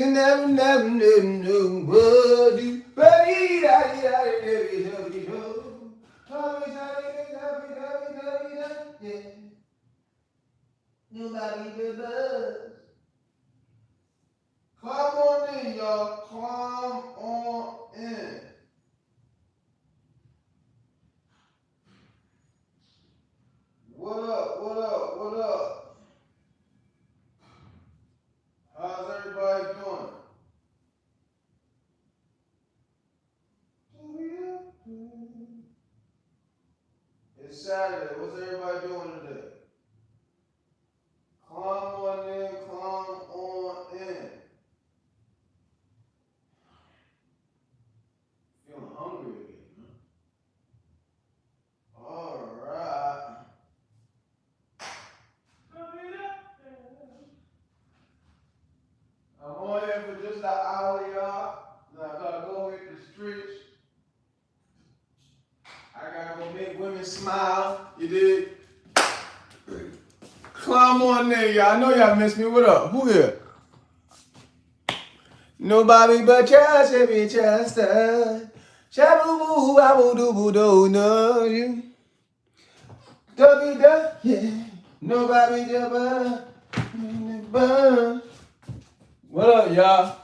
Never, never, never knew what you. Nobody but us. Come on in, y'all. Come on in. What up? What up? What up? How's everybody doing? It's Saturday. What's everybody doing today? Come on in. Come on in. Feeling hungry again, huh? All right. I'm on here for just an hour, y'all. Now I gotta go hit the streets. I gotta go make women smile. You did? Come on in, y'all. I know y'all miss me. What up? Who here? Nobody but just every chest. Shaboo, I won't do no you. Yeah. Nobody but. What up, y'all?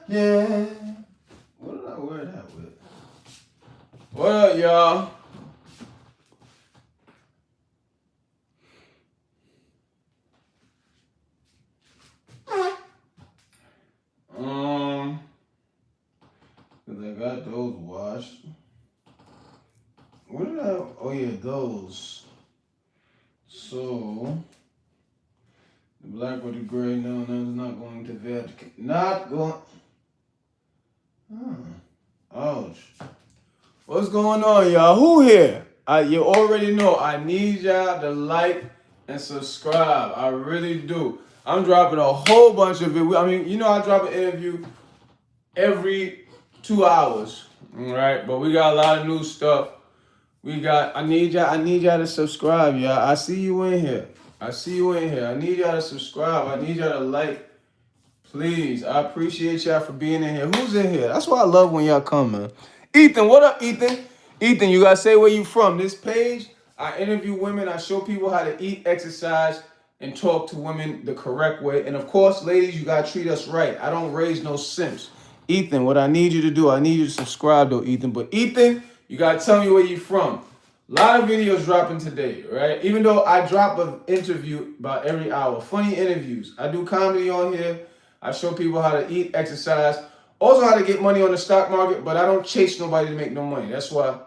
Yeah. What did I wear that with? What up, y'all? Cause I got those washed. What did I? Oh yeah, those. So the black with the gray. No, that's not going to veg. Not going. Ouch. What's going on, y'all? Who here? You already know. I need y'all to like and subscribe. I really do. I'm dropping a whole bunch of it. I mean, you know, I drop an interview every 2 hours, all right? But we got a lot of new stuff. I need y'all to subscribe, y'all. I see you in here. I need y'all to subscribe. I need y'all to like. Please, I appreciate y'all for being in here. Who's in here? That's why I love when y'all come, man. Ethan, what up, Ethan? Ethan, you gotta say where you from. This page, I interview women. I show people how to eat, exercise, and talk to women the correct way. And of course, ladies, you gotta treat us right. I don't raise no simps. Ethan, what I need you to do, I need you to subscribe though, Ethan. But Ethan, you gotta tell me where you from. A lot of videos dropping today, right? Even though I drop an interview about every hour, funny interviews. I do comedy on here. I show people how to eat, exercise, also how to get money on the stock market, but I don't chase nobody to make no money. That's why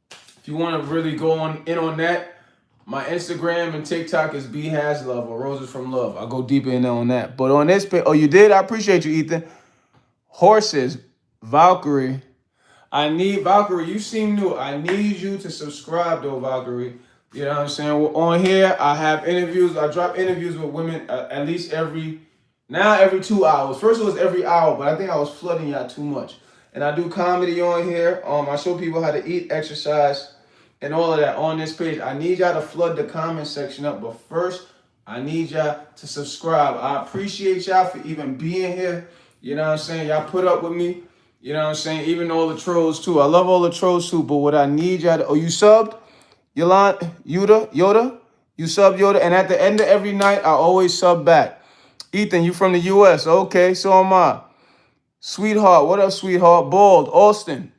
if you want to really go on that, my Instagram and TikTok is BenHasLuv or Roses from Love. I'll go deeper in on that. But on this page, oh, you did? I appreciate you, Ethan. Horses, Valkyrie. Valkyrie, you seem new. I need you to subscribe though, Valkyrie. You know what I'm saying? Well, on here, I have interviews. I drop interviews with women at least every 2 hours. First it was every hour, but I think I was flooding y'all too much. And I do comedy on here. I show people how to eat, exercise, and all of that on this page. I need y'all to flood the comment section up, but first, I need y'all to subscribe. I appreciate y'all for even being here. You know what I'm saying? Y'all put up with me. You know what I'm saying? Even all the trolls too. I love all the trolls too, but what I need y'all to, oh, you subbed? Yoda? You subbed Yoda? And at the end of every night, I always sub back. Ethan, you from the U.S. Okay, so am I. Sweetheart, what up, sweetheart? Bald, Austin,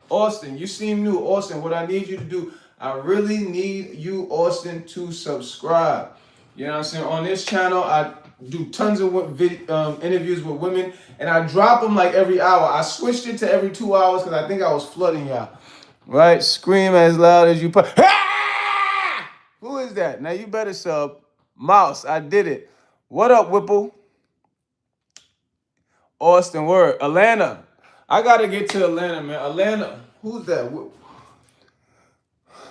you seem new. Austin, what I need you to do, I really need you, Austin, to subscribe. You know what I'm saying? On this channel, I do tons of interviews with women, and I drop them like every hour. I switched it to every 2 hours because I think I was flooding y'all. Right? Scream as loud as you put. Ah! Who is that? Now you better sub. Mouse, I did it. What up, Whipple? Austin, word. Atlanta. I gotta get to Atlanta, man. Atlanta. Who's that?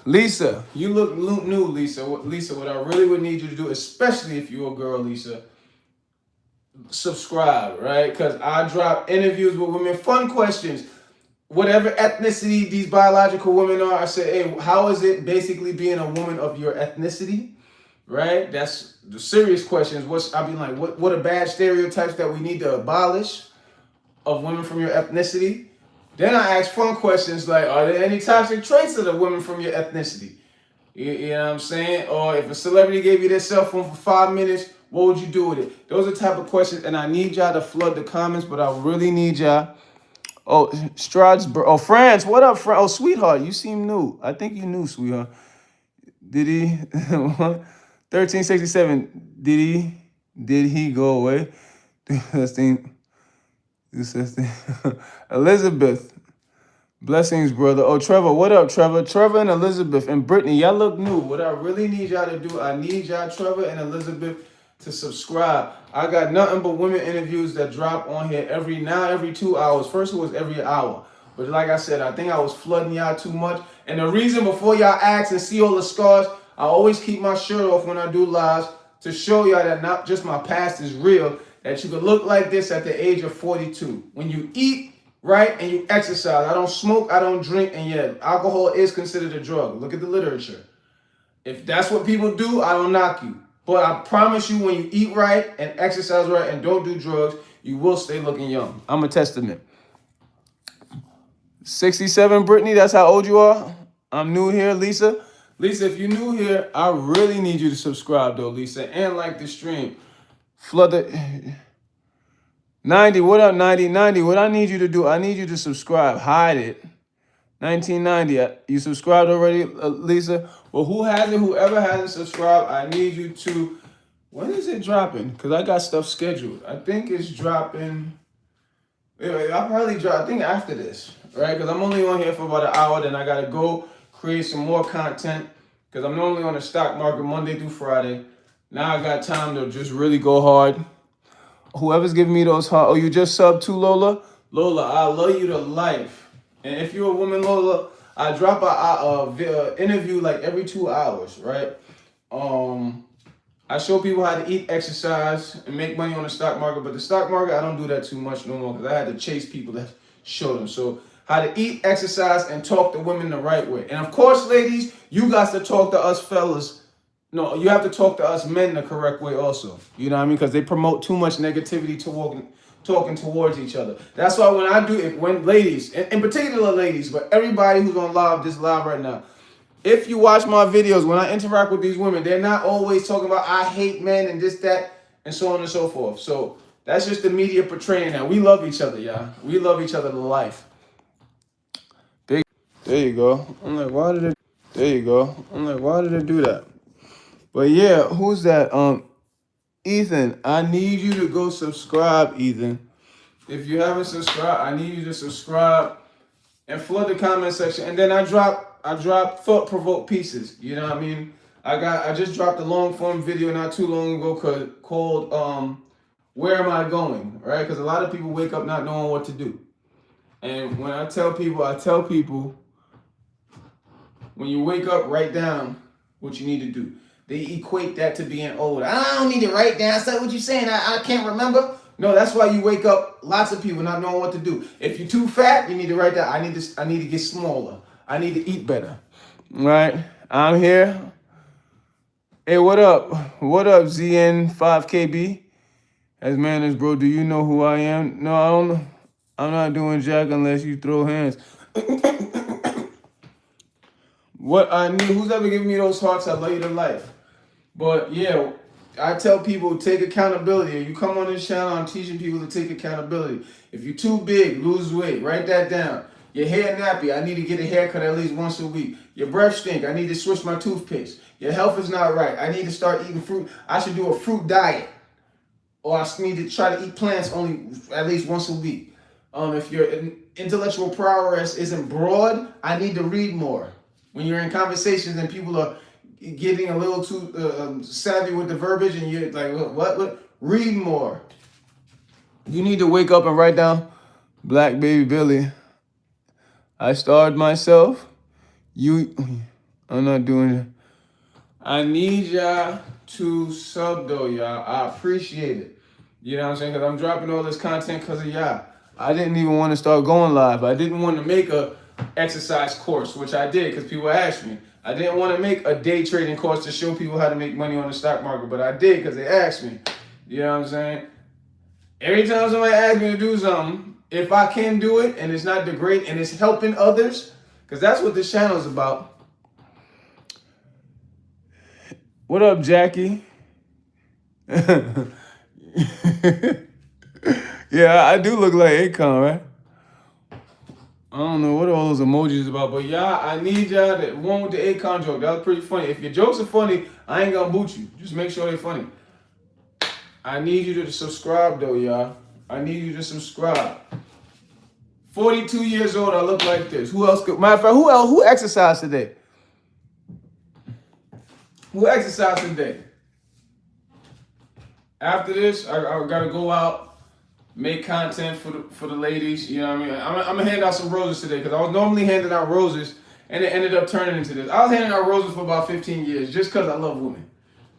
Lisa. You look new, Lisa. Lisa, what I really would need you to do, especially if you're a girl, Lisa, subscribe, right? Because I drop interviews with women, fun questions. whatever ethnicity these biological women are, I say, hey, how is it basically being a woman of your ethnicity? Right? That's the serious questions. I mean, like, what are bad stereotypes that we need to abolish of women from your ethnicity? Then I ask fun questions like, are there any toxic traits of the women from your ethnicity? You know what I'm saying? Or if a celebrity gave you their cell phone for 5 minutes, what would you do with it? Those are the type of questions, and I need y'all to flood the comments, but I really need y'all. Oh, Strasbourg. Oh, France. What up, France? Oh, sweetheart, you seem new. I think you knew, sweetheart. Did he? 1367. Did he go away? Elizabeth. Blessings, brother. Oh, Trevor. What up, Trevor? Trevor and Elizabeth and Brittany. Y'all look new. What I really need y'all to do, I need y'all, Trevor and Elizabeth, to subscribe. I got nothing but women interviews that drop on here every 2 hours. First it was every hour. But like I said, I think I was flooding y'all too much. And the reason, before y'all ask and see all the scars, I always keep my shirt off when I do lives to show y'all that not just my past is real, that you can look like this at the age of 42. When you eat right and you exercise. I don't smoke, I don't drink, and yet alcohol is considered a drug. Look at the literature. If that's what people do, I don't knock you. But I promise you, when you eat right and exercise right and don't do drugs, you will stay looking young. I'm a testament. 67, Brittany, that's how old you are? I'm new here, Lisa. Lisa, if you're new here, I really need you to subscribe, though, Lisa, and like the stream. Flood the... 90, what up, 90? 90, what I need you to do, I need you to subscribe. Hide it. 1990, you subscribed already, Lisa? Well, whoever hasn't subscribed, I need you to... When is it dropping? Because I got stuff scheduled. I think it's dropping... I'll probably drop, I think after this, right? Because I'm only on here for about an hour, then I got to go create some more content, because I'm normally on the stock market Monday through Friday. Now I got time to just really go hard. Whoever's giving me those hearts, oh, you just subbed to Lola? Lola, I love you to life. And if you're a woman, Lola, I drop a interview like every 2 hours, right? I show people how to eat, exercise, and make money on the stock market. But the stock market, I don't do that too much no more, because I had to chase people that show them. So how to eat, exercise, and talk to women the right way. And of course, ladies, you got to talk to us fellas. No, you have to talk to us men the correct way also. You know what I mean? Because they promote too much negativity to talking towards each other. That's why when I do it, when ladies, in particular ladies, but everybody who's on this live right now, if you watch my videos, when I interact with these women, they're not always talking about I hate men and this, that, and so on and so forth. So that's just the media portraying that. We love each other, y'all. We love each other to life. Big. There you go. I'm like, why did it? There you go. I'm like, why did it do that? But yeah, who's that? Ethan, I need you to go subscribe, Ethan. If you haven't subscribed, I need you to subscribe and flood the comment section. And then I drop thought-provoked pieces. You know what I mean? I just dropped a long form video not too long ago called Where Am I Going? Right? Because a lot of people wake up not knowing what to do. And when I tell people, when you wake up, write down what you need to do. They equate that to being old. I don't need to write down. That's what you're saying. I can't remember. No, that's why you wake up. Lots of people not knowing what to do. If you're too fat, you need to write down. I need to get smaller. I need to eat better. Right? I'm here. Hey, what up? What up, ZN5KB? As man as bro, do you know who I am? No, I don't know. I'm not doing jack unless you throw hands. What I need, who's ever giving me those hearts, I love you to life. But yeah, I tell people, take accountability. If you come on this channel, I'm teaching people to take accountability. If you're too big, lose weight. Write that down. Your hair nappy, I need to get a haircut at least once a week. Your breath stink, I need to switch my toothpaste. Your health is not right, I need to start eating fruit. I should do a fruit diet. Or I need to try to eat plants only at least once a week. If your intellectual prowess isn't broad, I need to read more. When you're in conversations and people are getting a little too savvy with the verbiage and you're like, what? Read more. You need to wake up and write down, Black Baby Billy, I starved myself. I'm not doing it. I need y'all to sub though, y'all. I appreciate it. You know what I'm saying? Because I'm dropping all this content because of y'all. I didn't even want to start going live. I didn't want to make a exercise course, which I did because people asked me. I didn't want to make a day trading course to show people how to make money on the stock market, but I did because they asked me. You know what I'm saying? Every time somebody asks me to do something, if I can do it and it's not degrading and it's helping others, because that's what this channel is about. What up, Jackie? Yeah, I do look like Akon, right? I don't know what all those emojis is about, but y'all, I need y'all that one with the Akon joke. That was pretty funny. If your jokes are funny, I ain't gonna boot you. Just make sure they're funny. I need you to subscribe though, y'all. I need you to subscribe. 42 years old, I look like this. Who else could? Matter of fact, who exercised today? Who exercised today? After this, I gotta go out, make content for the ladies. You know what I mean? I'm gonna hand out some roses today because I was normally handing out roses and it ended up turning into this. I was handing out roses for about 15 years just because I love women.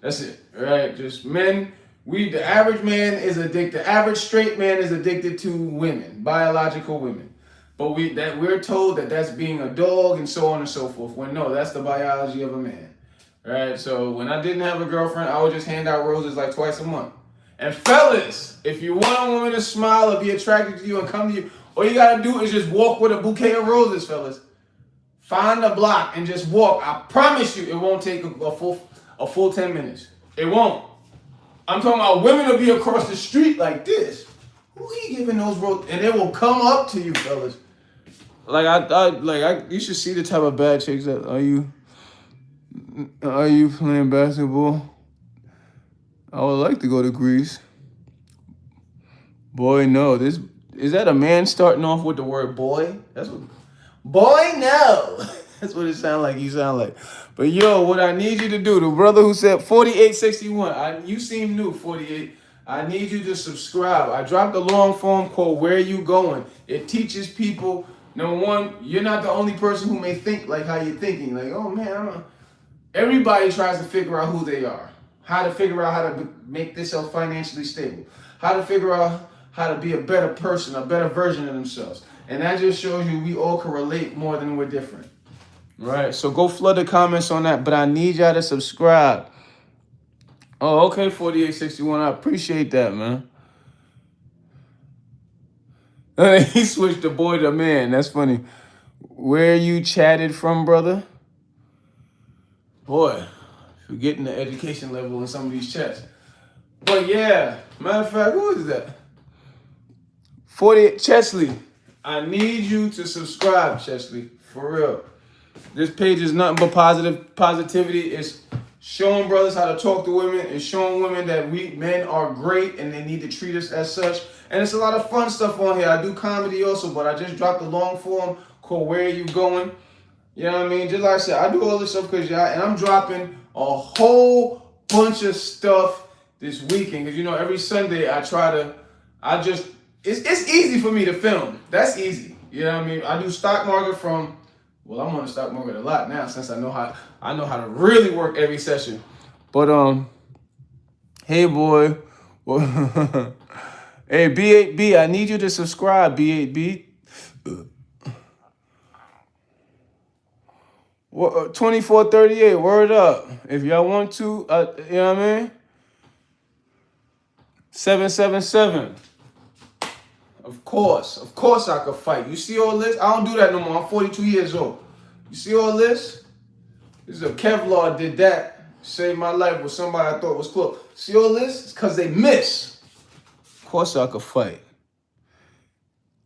That's it, right? Just men. The average man is addicted. The average straight man is addicted to women, biological women. But we're told that that's being a dog and so on and so forth. When no, that's the biology of a man. Right? So when I didn't have a girlfriend, I would just hand out roses like twice a month. And fellas, if you want a woman to smile or be attracted to you and come to you, all you gotta do is just walk with a bouquet of roses, fellas. Find a block and just walk. I promise you, it won't take a full 10 minutes. It won't. I'm talking about women will be across the street like this. Who are you giving those roses? And they will come up to you, fellas. You should see the type of bad chicks that are you playing basketball? I would like to go to Greece. Boy, no. Is that a man starting off with the word boy? Boy, no. That's what it sounds like. You sound like. But yo, what I need you to do, the brother who said 4861, you seem new, 48. I need you to subscribe. I dropped a long form called Where You Going? It teaches people, number one, you're not the only person who may think like how you're thinking. Like, oh man, everybody tries to figure out who they are. How to figure out how to make themselves financially stable. How to figure out how to be a better person, a better version of themselves. And that just shows you we all can relate more than we're different. Right? So go flood the comments on that. But I need y'all to subscribe. Oh, okay, 4861. I appreciate that, man. He switched the boy to man. That's funny. Where you chatted from, brother? Boy, forgetting the education level in some of these chats. But yeah, matter of fact, who is that? 48 Chesley. I need you to subscribe, Chesley. For real. This page is nothing but positivity. It's showing brothers how to talk to women. It's showing women that we men are great and they need to treat us as such. And it's a lot of fun stuff on here. I do comedy also, but I just dropped a long form called Where Are You Going? You know what I mean? Just like I said, I do all this stuff because y'all, and I'm dropping a whole bunch of stuff this weekend. Because, you know, every Sunday it's easy for me to film. That's easy. You know what I mean? I do stock market I'm on the stock market a lot now since I know how to really work every session. But hey boy, hey B8B, I need you to subscribe, B8B. 2438, word up. If y'all want to, you know what I mean? 777. Of course I could fight. You see all this? I don't do that no more. I'm 42 years old. You see all this? This is a Kevlar did that. Saved my life with somebody I thought was close. See all this? It's because they miss. Of course I could fight.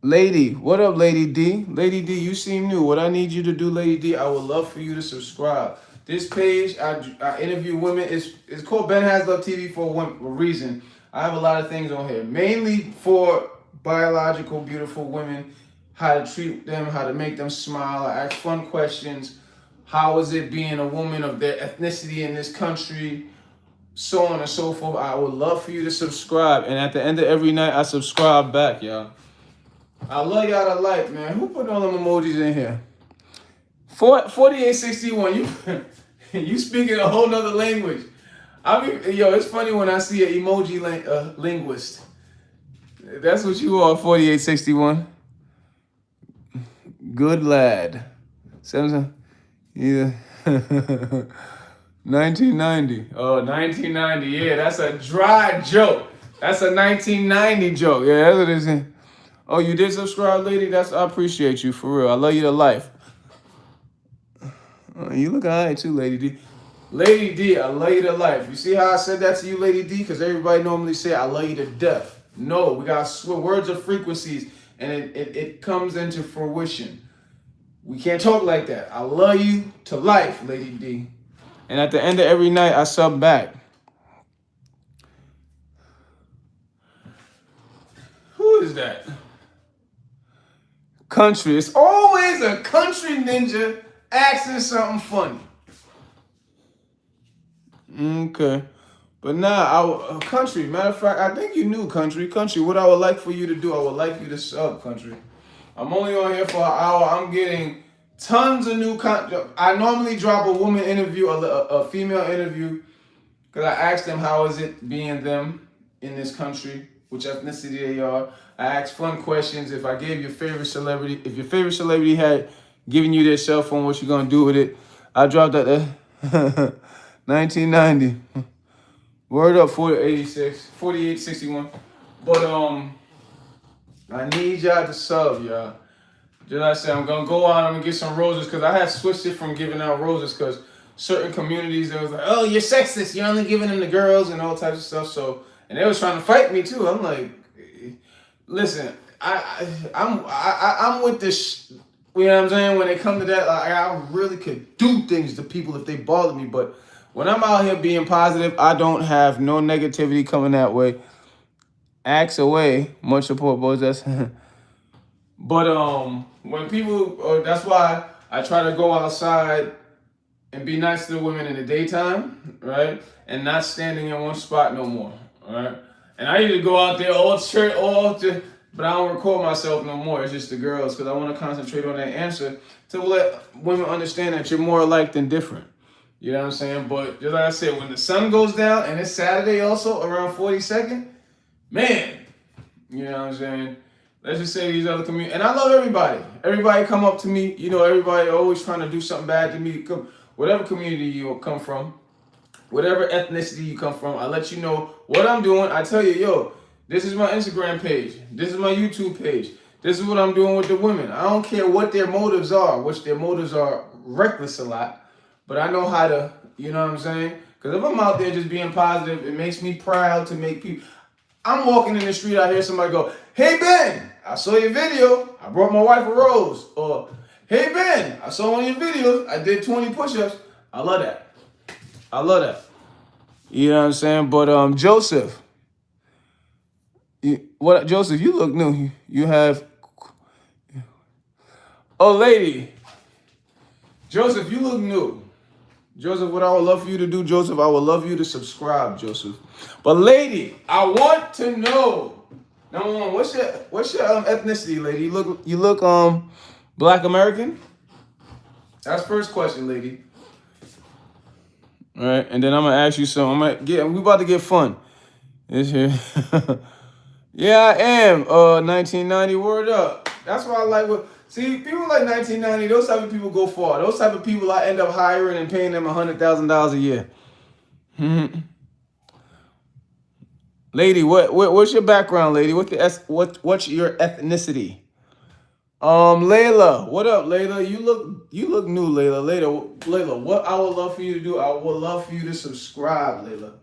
Lady, what up, Lady D? Lady D, you seem new. What I need you to do, Lady D, I would love for you to subscribe. This page, I interview women. It's called BenHasLuv TV for a reason. I have a lot of things on here, mainly for biological, beautiful women, how to treat them, how to make them smile. I ask fun questions. How is it being a woman of their ethnicity in this country? So on and so forth. I would love for you to subscribe. And at the end of every night, I subscribe back, y'all. I love y'all to like, man. Who put all them emojis in here? 4861, you speaking a whole nother language. It's funny when I see an emoji linguist. That's what you are, 4861. Good lad. 7, yeah. 1990. Oh, 1990. Yeah, that's a dry joke. That's a 1990 joke. Yeah, that's what it is. Oh, you did subscribe, lady? I appreciate you, for real. I love you to life. You look alright too, Lady D. Lady D, I love you to life. You see how I said that to you, Lady D? Because everybody normally say I love you to death. No, we got words of frequencies, and it comes into fruition. We can't talk like that. I love you to life, Lady D. And at the end of every night, I sub back. Who is that? Country. It's always a country ninja asking something funny. Okay. But now, country, matter of fact, I think you knew country. Country, what I would like for you to do, I would like you to sub, country. I'm only on here for an hour. I'm getting tons of new content. I normally drop a woman interview, a female interview, because I ask them how is it being them in this country, which ethnicity they are. I ask fun questions. If I gave your favorite celebrity, if your favorite celebrity had given you their cell phone, what you gonna do with it? I dropped that 1990. Word up, 4861. But I need y'all to sub, y'all. Just like I said, I'm gonna go out, I'm gonna get some roses, because I have switched it from giving out roses, because certain communities, they was like, oh, you're sexist, you're only giving them to girls and all types of stuff. So, and they was trying to fight me too. I'm like, listen, I'm with this. You know what I'm saying? When it comes to that, like, I really could do things to people if they bother me. But when I'm out here being positive, I don't have no negativity coming that way. Axe away, much support, boys. That's. But when people, that's why I try to go outside and be nice to the women in the daytime, right? And not standing in one spot no more, right? And I usually go out there but I don't record myself no more. It's just the girls, because I want to concentrate on that answer to let women understand that you're more alike than different. You know what I'm saying? But just like I said, when the sun goes down, and it's Saturday also, around 42nd, man, you know what I'm saying? Let's just say these other communities, and I love everybody. Everybody come up to me. You know, everybody always trying to do something bad to me. Whatever community you come from, whatever ethnicity you come from, I let you know what I'm doing. I tell you, yo, this is my Instagram page. This is my YouTube page. This is what I'm doing with the women. I don't care what their motives are, which their motives are reckless a lot, but I know how to, you know what I'm saying? Because if I'm out there just being positive, it makes me proud to make people. I'm walking in the street, I hear somebody go, hey, Ben, I saw your video. I brought my wife a rose. Or, hey, Ben, I saw one of your videos. I did 20 push-ups. I love that. I love that. You know what I'm saying? But Joseph, Joseph, you look new. You have, oh, lady, Joseph, you look new. Joseph, what I would love for you to do, Joseph, I would love you to subscribe, Joseph. But lady, I want to know, number one, what's your ethnicity, lady? You look Black American? That's first question, lady. All right, and then I'm gonna ask you something. We about to get fun. This here. Yeah, I am. 1990. Word up. That's why I like what. See, people like 1990. Those type of people go far. Those type of people I end up hiring and paying them $100,000 a year. Lady, what's your background, lady? What's your ethnicity? Layla, what up, Layla? You look new, Layla. Layla, what I would love for you to do, I would love for you to subscribe, Layla.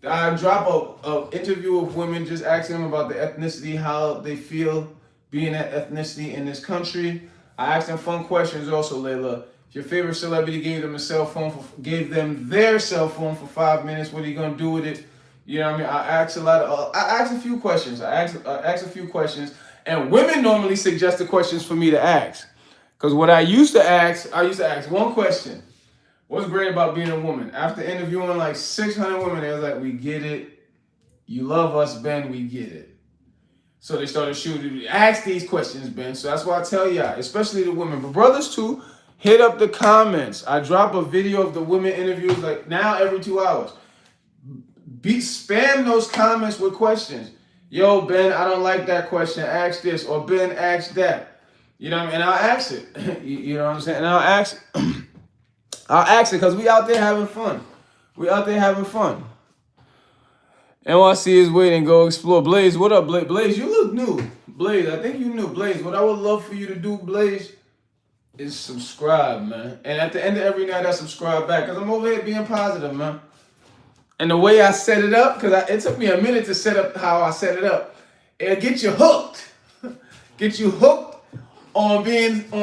I drop a interview of women, just asking them about the ethnicity, how they feel being that ethnicity in this country. I ask them fun questions also, Layla. If your favorite celebrity gave them their cell phone for 5 minutes, what are you gonna do with it? You know what I mean? I ask a few questions. I ask a few questions. And women normally suggest the questions for me to ask. Because what I used to ask one question. What's great about being a woman? After interviewing like 600 women, they was like, we get it. You love us, Ben, we get it. So they started shooting. Ask these questions, Ben. So that's why I tell y'all, especially the women, but brothers too, hit up the comments. I drop a video of the women interviews like now every 2 hours. Spam those comments with questions. Yo, Ben, I don't like that question. Ask this. Or Ben, ask that. You know what I mean? And I'll ask it. You know what I'm saying? And I'll ask it because we out there having fun. We out there having fun. NYC is waiting. Go explore. Blaze, what up, Blaze? Blaze, you look new. Blaze, I think you knew. Blaze, what I would love for you to do, Blaze, is subscribe, man. And at the end of every night, I subscribe back because I'm over here being positive, man. And the way I set it up, because it took me a minute to set up how I set it up, it'll get you hooked. Get you hooked on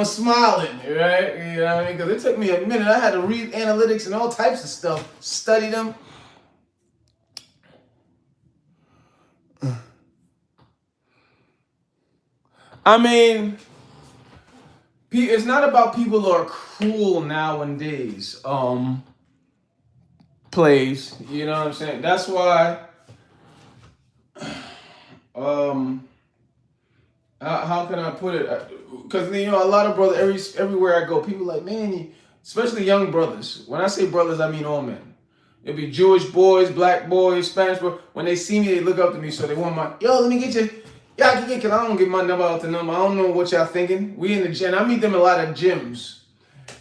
smiling, right? You know what I mean? Because it took me a minute. I had to read analytics and all types of stuff, study them. I mean, it's not about people who are cruel nowadays. Plays, you know what I'm saying? That's why. How can I put it? Because a lot of brothers everywhere I go, people like, man, especially young brothers. When I say brothers, I mean all men. It'll be Jewish boys, black boys, Spanish boys. When they see me, they look up to me, so they want let me get you. Yeah, I can get, because I don't give my number out to them. I don't know what y'all thinking. We in the gym. I meet them in a lot of gyms.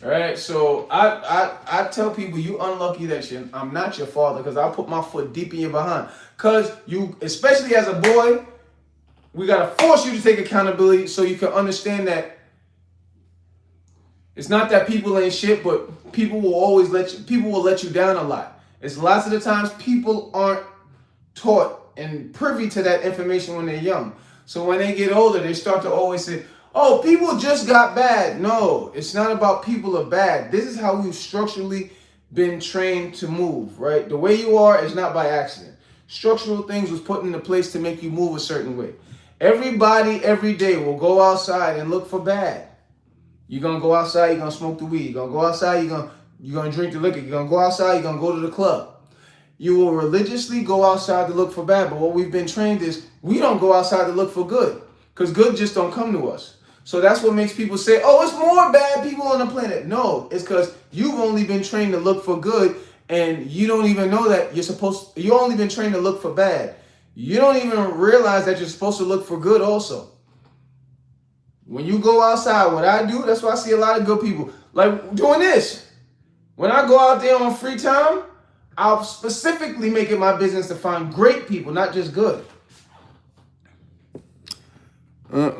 All right, so I tell people, you unlucky that I'm not your father, because I'll put my foot deep in your behind. Because you, especially as a boy, we got to force you to take accountability so you can understand that it's not that people ain't shit, but people will let you down a lot. It's lots of the times people aren't taught and privy to that information when they're young. So when they get older, they start to always say, oh, people just got bad. No, it's not about people are bad. This is how we've structurally been trained to move, right? The way you are is not by accident. Structural things was put into place to make you move a certain way. Everybody every day will go outside and look for bad. You're going to go outside, you're going to smoke the weed. You're going to go outside, you're going to drink the liquor. You're going to go outside, you're going to go to the club. You will religiously go outside to look for bad, but what we've been trained is we don't go outside to look for good, because good just don't come to us. So that's what makes people say, oh, it's more bad people on the planet. No, it's because you've only been trained to look for good, and you don't even know that you've only been trained to look for bad. You don't even realize that you're supposed to look for good also. When you go outside, what I do, that's why I see a lot of good people. Like doing this. When I go out there on free time, I'll specifically make it my business to find great people, not just good. That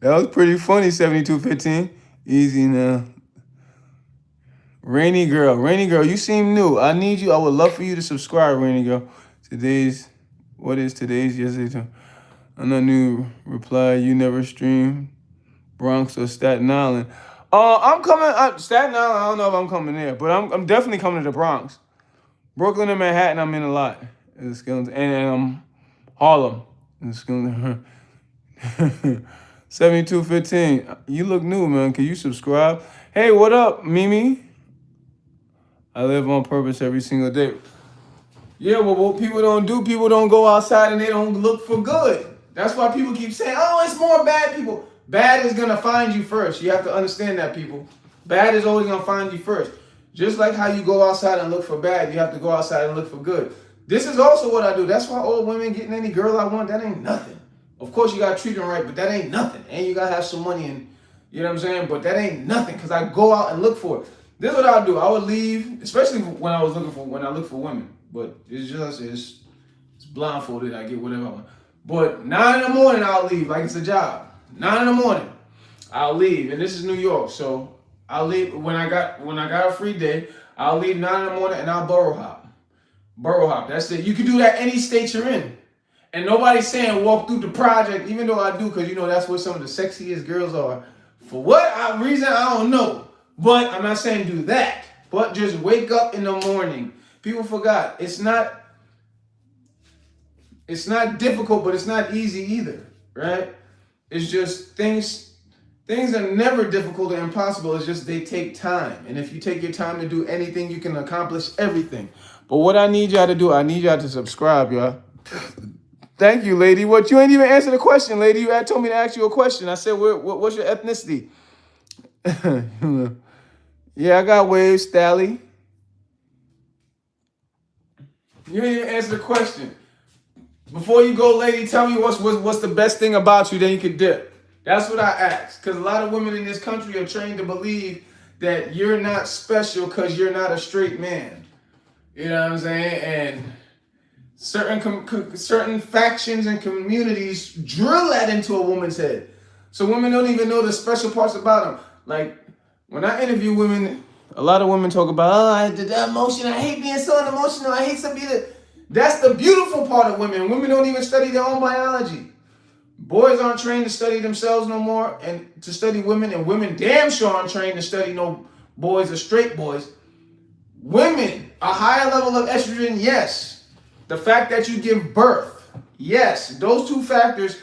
was pretty funny, 7215. Easy now. Rainy girl, you seem new. I need you. I would love for you to subscribe, Rainy girl. What is today's? Yesterday. I'm not new. Reply, you never stream Bronx or Staten Island. I'm coming. Staten Island, I don't know if I'm coming there, but I'm definitely coming to the Bronx. Brooklyn and Manhattan, I'm in a lot. And Harlem. 7215. You look new, man. Can you subscribe? Hey, what up, Mimi? I live on purpose every single day. Yeah, well, what people don't do, people don't go outside and they don't look for good. That's why people keep saying, oh, it's more bad people. Bad is going to find you first. You have to understand that, people. Bad is always going to find you first. Just like how you go outside and look for bad, you have to go outside and look for good. This is also what I do. That's why old women getting any girl I want, that ain't nothing. Of course, you got to treat them right, but that ain't nothing. And you got to have some money, and you know what I'm saying? But that ain't nothing, because I go out and look for it. This is what I do. I would leave, especially when I look for women. But it's blindfolded. I get whatever I want. But 9 in the morning, I'll leave like it's a job. 9 in the morning, I'll leave, and this is New York, so I'll leave when I got a free day. I'll leave 9 in the morning and I'll borough hop. Borough hop. That's it. You can do that any state you're in, and nobody's saying walk through the project, even though I do, because that's where some of the sexiest girls are. For what reason, I don't know. But I'm not saying do that. But just wake up in the morning. People forgot. It's not difficult, but it's not easy either, right? It's just things are never difficult or impossible. It's just they take time. And if you take your time to do anything, you can accomplish everything. But what I need y'all to do, I need y'all to subscribe, y'all. Thank you, lady. What, you ain't even answered the question, lady. You had told me to ask you a question. I said, what's your ethnicity? Yeah, I got waves, Stally. You didn't even answer the question. Before you go, lady, tell me what's the best thing about you, then you can dip. That's what I asked. Because a lot of women in this country are trained to believe that you're not special because you're not a straight man. You know what I'm saying? And certain factions and communities drill that into a woman's head. So women don't even know the special parts about them. Like, when I interview women, a lot of women talk about, the emotion, I hate being so emotional, I hate somebody that... That's the beautiful part of women. Women don't even study their own biology. Boys aren't trained to study themselves no more and to study women, and women damn sure aren't trained to study no boys or straight boys. Women, a higher level of estrogen, yes. The fact that you give birth, yes. Those two factors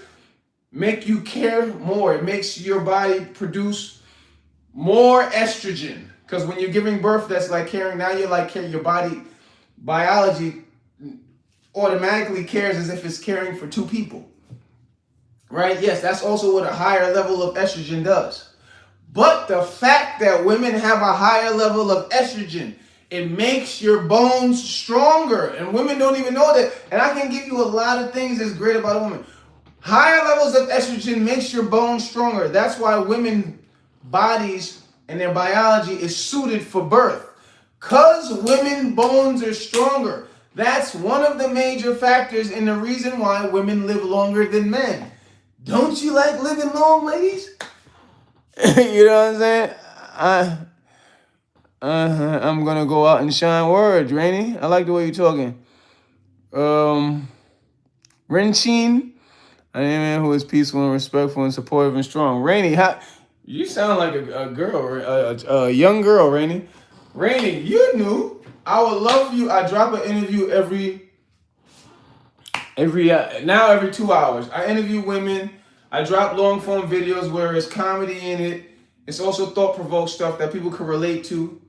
make you care more. It makes your body produce more estrogen. Because when you're giving birth, that's like caring. Now you're like caring. Your body biology automatically cares as if it's caring for two people. Right? Yes, that's also what a higher level of estrogen does. But the fact that women have a higher level of estrogen, it makes your bones stronger. And women don't even know that. And I can give you a lot of things that's great about a woman. Higher levels of estrogen makes your bones stronger. That's why women's bodies and their biology is suited for birth. Because women's bones are stronger. That's one of the major factors in the reason why women live longer than men. Don't you like living long, ladies? You know what I'm saying? I'm gonna go out and shine words, Rainy. I like the way you're talking. Renchin, a man who is peaceful and respectful and supportive and strong. Rainy, you sound like a girl, a young girl, Rainy. Rainy, you knew. I would love you. I drop an interview every 2 hours. I interview women. I drop long form videos where it's comedy in it. It's also thought-provoked stuff that people can relate to.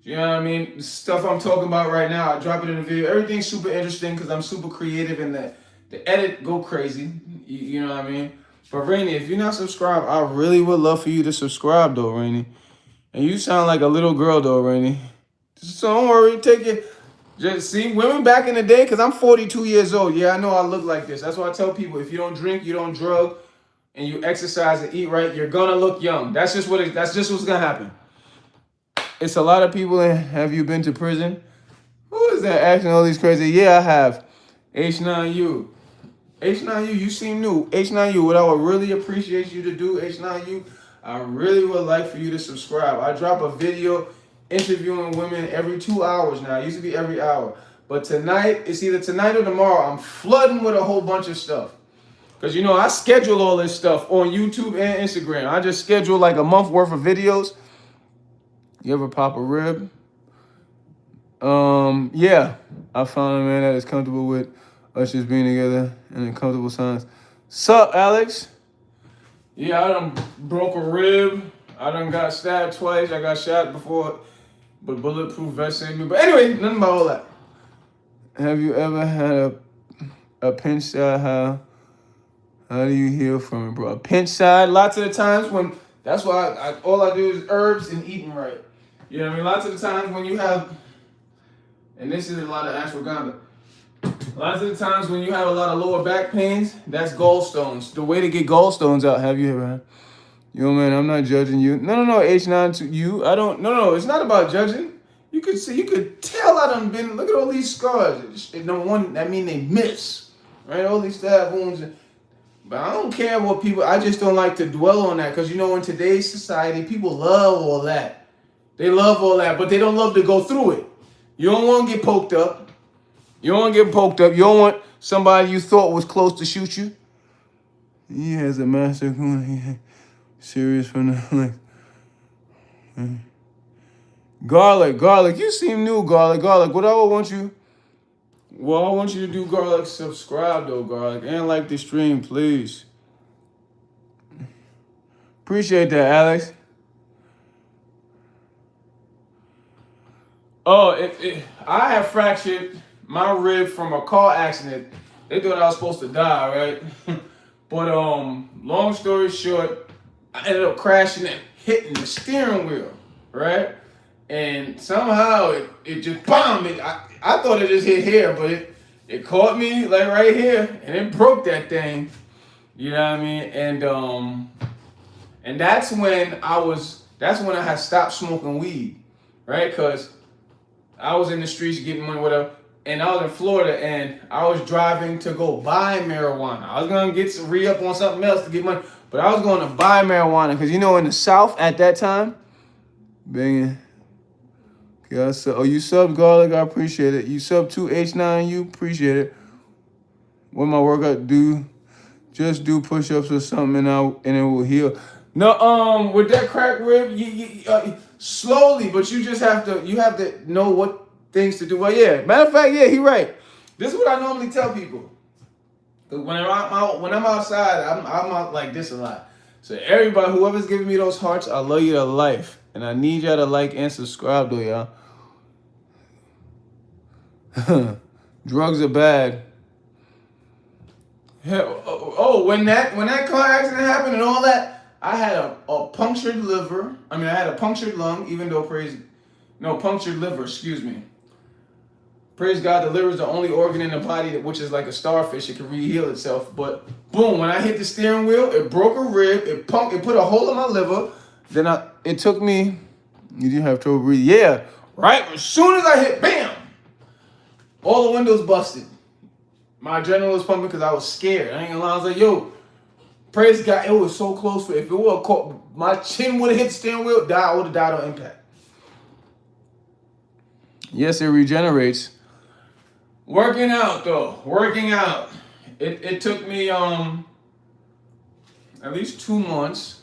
You know what I mean? The stuff I'm talking about right now, I drop it in a video. Everything's super interesting because I'm super creative and the edit go crazy. You know what I mean? But Rainy, if you're not subscribed, I really would love for you to subscribe though, Rainy. And you sound like a little girl though, Rainy. So don't worry, take it. Just see, women back in the day, because I'm 42 years old. Yeah, I know I look like this. That's why I tell people, if you don't drink, you don't drug, and you exercise and eat right, you're gonna look young. That's just what's gonna happen. It's a lot of people. Have you been to prison? Who is that asking all these crazy? Yeah, I have. H9U. H9U, you seem new. H9U, what I would really appreciate you to do, H9U, I really would like for you to subscribe. I drop a video interviewing women every 2 hours now. It used to be every hour. But tonight, it's either tonight or tomorrow, I'm flooding with a whole bunch of stuff. Because, I schedule all this stuff on YouTube and Instagram. I just schedule like a month worth of videos. You ever pop a rib? Yeah. I found a man that is comfortable with us just being together and in comfortable signs. Sup, Alex? Yeah, I done broke a rib. I done got stabbed twice. I got shot before, but bulletproof vest saved me. But anyway, nothing about all that. Have you ever had a pinch side? How do you heal from it, bro? A pinch side, lots of the times when, that's why all I do is herbs and eating right. You know what I mean? Lots of the times when you have, and this is a lot of ashwagandha. Lots of the times when you have a lot of lower back pains, that's gallstones. The way to get gallstones out, have you ever had? Yo, man, I'm not judging you. No, H9 to you. I don't, no, it's not about judging. You could tell I done been, look at all these scars. Number one, that mean they miss, right? All these stab wounds. But I don't care what people, I just don't like to dwell on that. Because, in today's society, people love all that. They love all that, but they don't love to go through it. You don't want to get poked up. You don't want to get poked up. You don't want somebody you thought was close to shoot you. He has a master serious from the like. Garlic. You seem new, garlic. What I want you to do, garlic, subscribe though, garlic, and like the stream, please. Appreciate that, Alex. Oh, I have fractured my rib from a car accident. They thought I was supposed to die, right? But long story short, I ended up crashing and hitting the steering wheel, right? and somehow it just bomb. I thought it just hit here, but it caught me like right here, and it broke that thing. You know what I mean? And that's when I had stopped smoking weed, right? Cause I was in the streets getting money, whatever. And I was in Florida, and I was driving to go buy marijuana. I was gonna get some re-up on something else to get money, but I was going to buy marijuana because in the South at that time, banging. Oh, you sub garlic, I appreciate it. You sub 2H9U, appreciate it. What my workout do? Just do push-ups or something, and it will heal. No, with that crack rib, slowly, but you have to know what things to do. Well, yeah. Matter of fact, yeah, he right. This is what I normally tell people. Cause when I'm outside, I'm out like this a lot. So everybody, whoever's giving me those hearts, I love you to life, and I need y'all to like and subscribe, though, y'all. Drugs are bad. When that car accident happened and all that, I had a punctured liver. I had a punctured lung, even though punctured liver, excuse me. Praise God, the liver is the only organ in the body which is like a starfish. It can re-heal itself. But boom, when I hit the steering wheel, it broke a rib. It put a hole in my liver. Then it took me. You do have trouble breathing. Yeah, right. As soon as I hit, bam, all the windows busted. My adrenaline was pumping because I was scared. I ain't gonna lie. I was like, yo, praise God, it was so close. If it would have caught, my chin would have hit the steering wheel. I would have died on impact. Yes, it regenerates. Working out. It took me at least 2 months.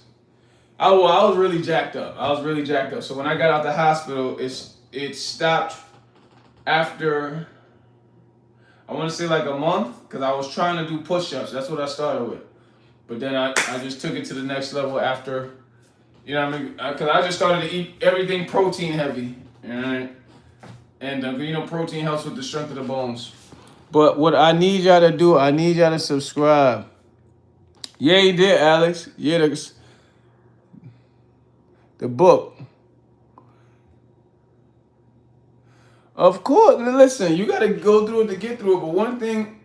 I was really jacked up. So when I got out the hospital, it stopped after, I want to say like a month, because I was trying to do push-ups. That's what I started with. But then I just took it to the next level after, you know what I mean? Because I just started to eat everything protein heavy. Right? And protein helps with the strength of the bones. But what I need y'all to do, I need y'all to subscribe. Yeah, he did, Alex. Yeah, the book. Of course, listen, you got to go through it to get through it. But one thing,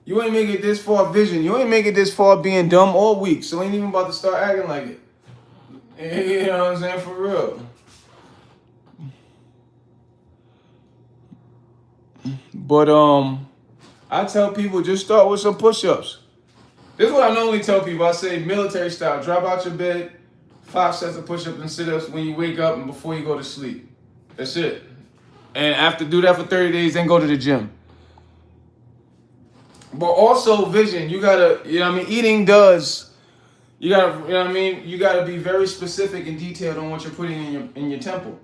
you ain't make it this far vision. You ain't make it this far being dumb or weak. So ain't even about to start acting like it. You know what I'm saying? For real. But I tell people, just start with some push-ups. This is what I normally tell people. I say military style. Drop out your bed, 5 sets of push-ups and sit-ups when you wake up and before you go to sleep. That's it. And after do that for 30 days, then go to the gym. But also vision. You gotta, eating does. You gotta, you gotta be very specific and detailed on what you're putting in your temple.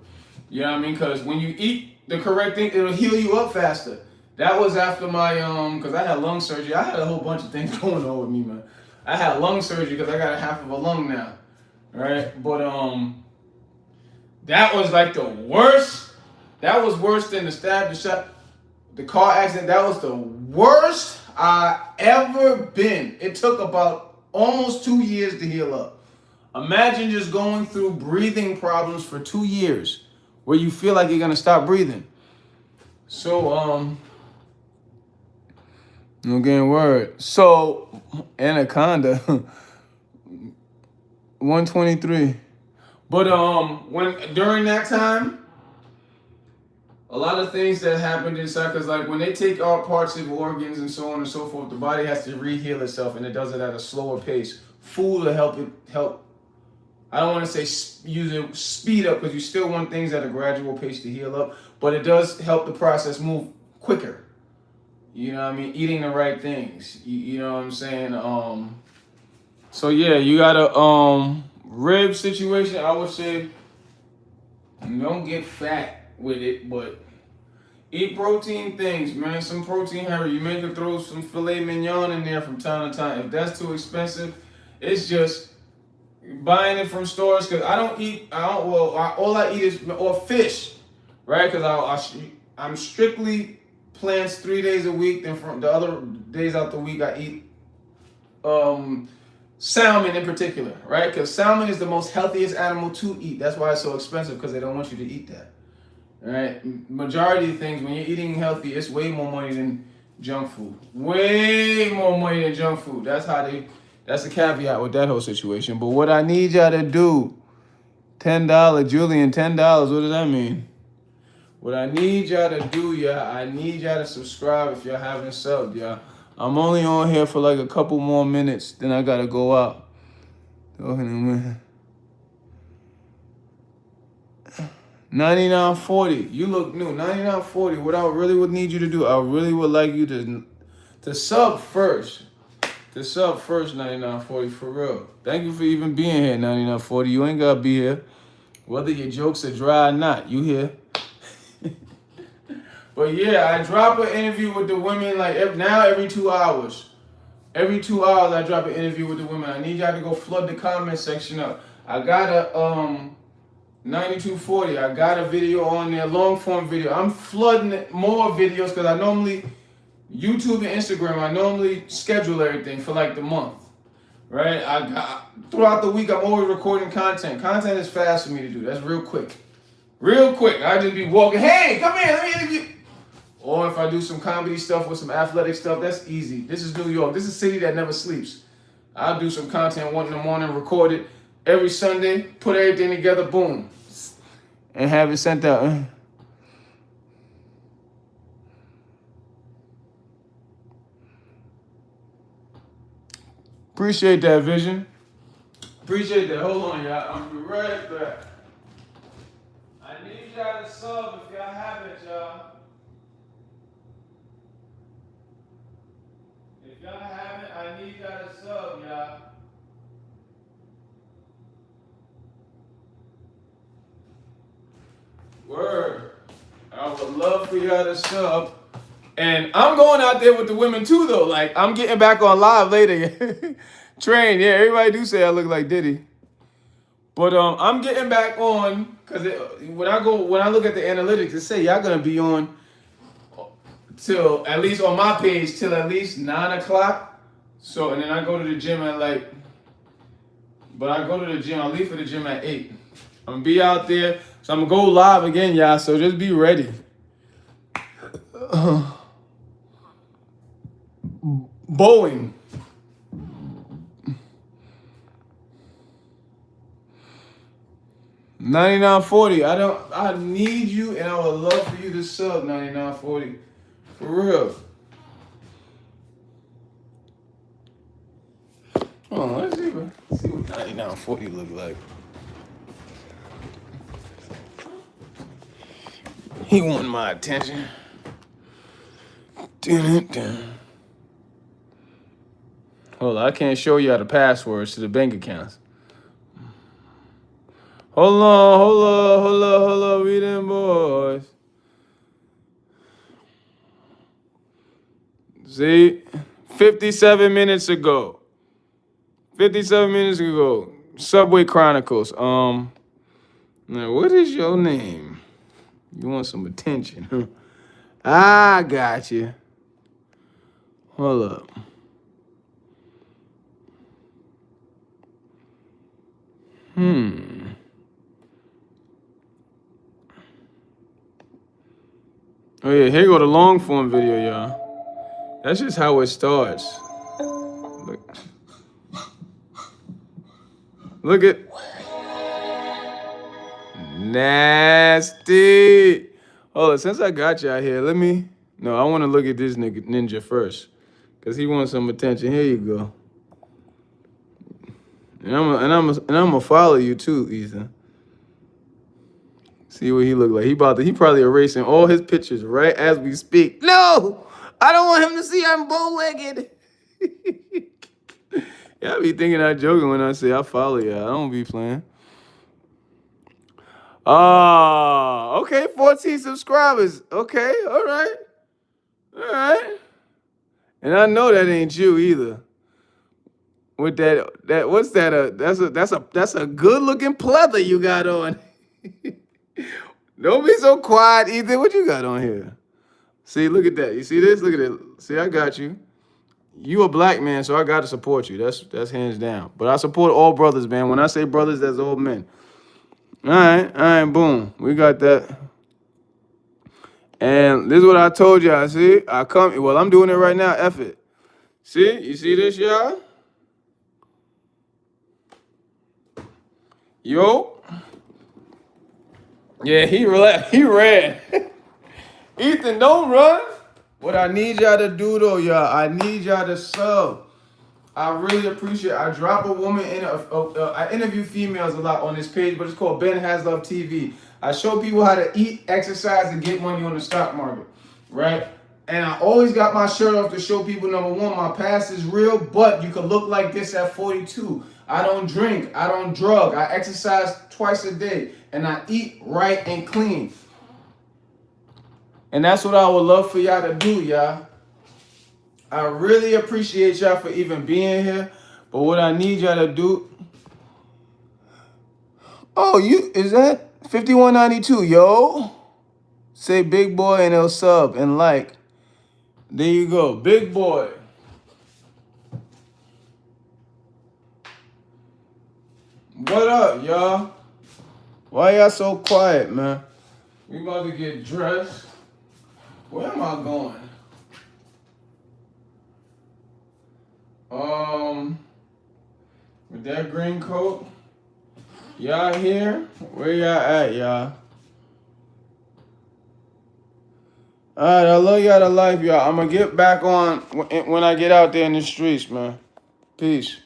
You know what I mean? Because when you eat the correct thing, it'll heal you up faster. That was after my, because I had lung surgery. I had a whole bunch of things going on with me, man. I had lung surgery because I got half of a lung now, right? But that was like the worst. That was worse than the stab, the shot, the car accident. That was the worst I ever been. It took about almost 2 years to heal up. Imagine just going through breathing problems for 2 years where you feel like you're going to stop breathing. So, no getting word. So, Anaconda, 123. But during that time, a lot of things that happened inside, because like when they take out parts of organs and so on and so forth, the body has to re-heal itself, and it does it at a slower pace. Food will help. I don't want to say use it speed up, because you still want things at a gradual pace to heal up, but it does help the process move quicker. You know what I mean? Eating the right things. You know what I'm saying? So yeah, you got a rib situation. I would say don't get fat with it, but eat protein things, man. Some protein heavy. You may could throw some filet mignon in there from time to time. If that's too expensive, it's just buying it from stores, because all I eat is fish, right? Because I'm strictly plants 3 days a week. Then from the other days out the week, I eat salmon in particular, right? Because salmon is the most healthiest animal to eat. That's why it's so expensive, because they don't want you to eat that. Right? Majority of things, when you're eating healthy, it's way more money than junk food. Way more money than junk food. That's the caveat with that whole situation. But what I need y'all to do, $10, Julian, $10, what does that mean? What I need y'all to do, y'all, I need y'all to subscribe if y'all haven't subbed, y'all. I'm only on here for like a couple more minutes, then I gotta go out. $99.40. You look new. $99.40. What I really would need you to do, I really would like you to sub first. To sub first, $99.40 for real. Thank you for even being here, $99.40. You ain't gotta be here. Whether your jokes are dry or not, you here. But yeah, I drop an interview with the women like every 2 hours. Every 2 hours I drop an interview with the women. I need y'all to go flood the comment section up. I got a 9240. I got a video on there, long form video. I'm flooding more videos because I normally YouTube and Instagram. I normally schedule everything for like the month, right? I got throughout the week. I'm always recording content. Content is fast for me to do. That's real quick, real quick. I just be walking. Hey, come here, let me interview. Or if I do some comedy stuff with some athletic stuff, that's easy. This is New York. This is a city that never sleeps. I'll do some content 1 in the morning, record it every Sunday, put everything together, boom, and have it sent out. Appreciate that, Vision. Appreciate that. Hold on, y'all. I'm gonna be right back. I need y'all to sub if y'all haven't, y'all. If y'all haven't, I need y'all to sub, y'all. Word. I would love for y'all to sub. And I'm going out there with the women too, though. Like, I'm getting back on live later. Train, yeah, everybody do say I look like Diddy. But I'm getting back on because when I look at the analytics, it say y'all gonna be on till at least on my page till at least 9 o'clock. So and then I go to the gym at I leave for the gym at 8. I'm gonna be out there, so I'm gonna go live again, y'all. So just be ready. Boeing. $99.40. I need you, and I would love for you to sub $99.40. For real. Hold on, let's see what $99.40 look like. He wanted my attention. Hold on, I can't show y'all the passwords to the bank accounts. Hold on, we them boys. See, 57 minutes ago. 57 minutes ago. Subway Chronicles. Now what is your name? You want some attention? I got you. Hold up. Oh yeah, here go the long form video, y'all. That's just how it starts. Look at nasty. Hold on, since I got y'all here, I want to look at this ninja first, cause he wants some attention. Here you go. And I'm gonna follow you too, Ethan. See what he look like. He probably erasing all his pictures right as we speak. No, I don't want him to see I'm bow-legged. Yeah, I be thinking I'm joking when I say I follow y'all. I don't be playing. Okay, 14 subscribers. Okay, all right. And I know that ain't you either. With that what's that? That's a good looking pleather you got on. Don't be so quiet, Ethan. What you got on here? See, look at that. You see this? Look at it. See, I got you. You a black man, so I got to support you. That's hands down. But I support all brothers, man. When I say brothers, that's all men. All right, boom. We got that. And this is what I told y'all. See, I'm doing it right now. F it. See, you see this, y'all? Yo. Yeah, he ran. Ethan, don't run. What I need y'all to do though, y'all, I need y'all to sub. I really appreciate it. I drop a woman in I interview females a lot on this page, but it's called BenHasLuv TV. I show people how to eat, exercise, and get money on the stock market, right? And I always got my shirt off to show people, number one, my past is real, but you can look like this at 42. I don't drink, I don't drug, I exercise twice a day, and I eat right and clean. And that's what I would love for y'all to do, y'all. I really appreciate y'all for even being here. But what I need y'all to do. Oh, is that 5192, yo? Say big boy and it'll sub and like. There you go. Big boy. What up, y'all? Why y'all so quiet, man? We about to get dressed. Where am I going? With that green coat. Y'all here? Where y'all at, y'all? Alright, I love y'all to life, y'all. I'm gonna get back on when I get out there in the streets, man. Peace.